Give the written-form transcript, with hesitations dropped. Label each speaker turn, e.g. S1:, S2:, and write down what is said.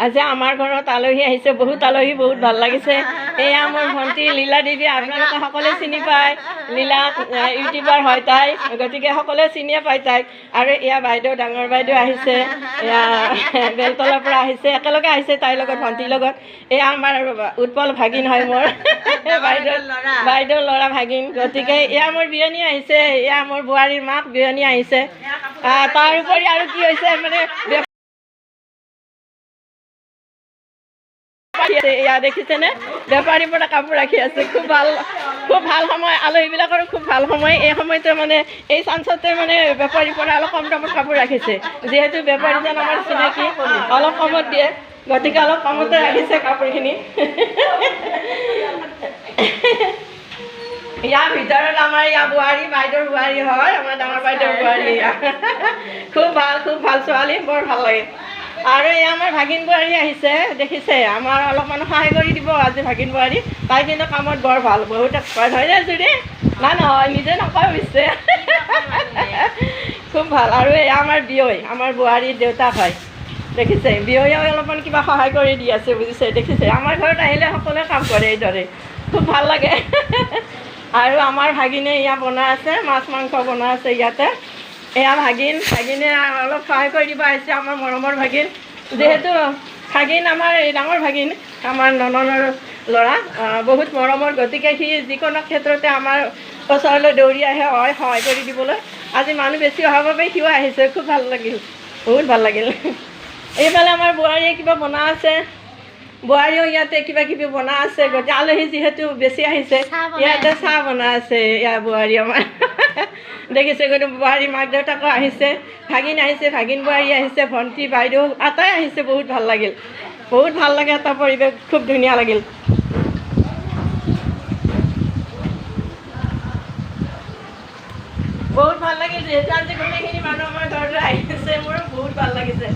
S1: আজি আমাৰ ঘৰত আলহী আহিছে, বহুত আলহী, বহুত ভাল লাগিছে। এয়া মোৰ ভণ্টি লীলা দেৱী, আপোনালোকে সকলোৱে চিনি পায়। লীলা ইউটিউবাৰ হয় তাই, গতিকে সকলোৱে চিনিয়ে পায় তাইক। আৰু এয়া বাইদেউ, ডাঙৰ বাইদেউ আহিছে, এয়া বেলতলাৰ পৰা আহিছে, একেলগে আহিছে তাইৰ লগত, ভণ্টিৰ লগত। এয়া আমাৰ উৎপল ভাগিন হয় মোৰ, বাইদেউৰ ল'ৰা ভাগিন। গতিকে এয়া মোৰ বিয়নী আহিছে, এয়া মোৰ বোৱাৰীৰ মাক বিয়নী আহিছে। তাৰ উপৰি আৰু কি হৈছে মানে এয়া দেখিছেনে, বেপাৰীৰ পৰা কাপোৰ ৰাখি আছে। খুব ভাল সময়, আলহীবিলাকৰো খুব ভাল সময়। এই সময়তে মানে এই চান্সতে মানে বেপাৰীৰ পৰা অলপ কম দামত কাপোৰ ৰাখিছে, যিহেতু বেপাৰীজন আমাৰ চিনাকি, অলপ কমত দিয়ে, গতিকে অলপ কমতে ৰাখিছে কাপোৰখিনি। ইয়াৰ ভিতৰত আমাৰ ইয়াৰ বোৱাৰী, বাইদেউৰ বোৱাৰী হয়, আমাৰ ডাঙৰ বাইদেউৰ বোৱাৰী। খুব ভাল ছোৱালী, বৰ ভাল লাগে। আৰু এই আমাৰ ভাগিন বোৱাৰী আহিছে, দেখিছে, আমাৰ অলপমান সহায় কৰি দিব আজি ভাগিন বোৱাৰী। তাই কিন্তু কামত বৰ ভাল, বহুত এক্সপাৰ্ট হয় নে জুৰি? নহয়, নিজে নকয় অৱশ্যে। খুব ভাল। আৰু এই আমাৰ বিয়ৈ, আমাৰ বোৱাৰীৰ দেউতাক হয়, দেখিছে, বিয়ৈও অলপমান কিবা সহায় কৰি দি আছে, বুজিছে, দেখিছে। আমাৰ ঘৰত আহিলে সকলোৱে কাম কৰে এইদৰে, খুব ভাল লাগে। আৰু আমাৰ ভাগিনে এয়া বনাই আছে, মাছ মাংস বনাই আছে ইয়াতে। এয়া ভাগিনে অলপ সহায় কৰি দিব আহিছে, আমাৰ মৰমৰ ভাগিন। যিহেতু ভাগিন আমাৰ এই ডাঙৰ ভাগিন, আমাৰ নননৰ ল'ৰা, বহুত মৰমৰ, গতিকে সি যিকোনো ক্ষেত্ৰতে আমাৰ ওচৰলৈ দৌৰি আহে, সহায় কৰি দিবলৈ। আজি মানুহ বেছি অহাৰ বাবে সিও আহিছে, খুব ভাল লাগিল, বহুত ভাল লাগিল। এইফালে আমাৰ বোৱাৰীয়ে কিবা বনাই আছে, বোৱাৰীও ইয়াতে কিবা কিবি বনাই আছে। গতিকে আলহী যিহেতু বেছি আহিছে, ইয়াতে চাহ বনাই আছে ইয়াৰ বোৱাৰী আমাৰ। দেখিছে, গতিকে বোৱাৰী মাক দেউতাকো আহিছে, ভাগিন আহিছে, ভাগিন বোৱাৰী আহিছে, ভণ্টি বাইদেউ আটাই আহিছে। বহুত ভাল লাগিল, বহুত ভাল লাগে, এটা পৰিৱেশ খুব ধুনীয়া লাগিল। বহুত ভাল লাগিল, যিহেতু আজি গোটেইখিনি মানুহ আমাৰ ঘৰলৈ আহিছে, মোৰো বহুত ভাল লাগিছে।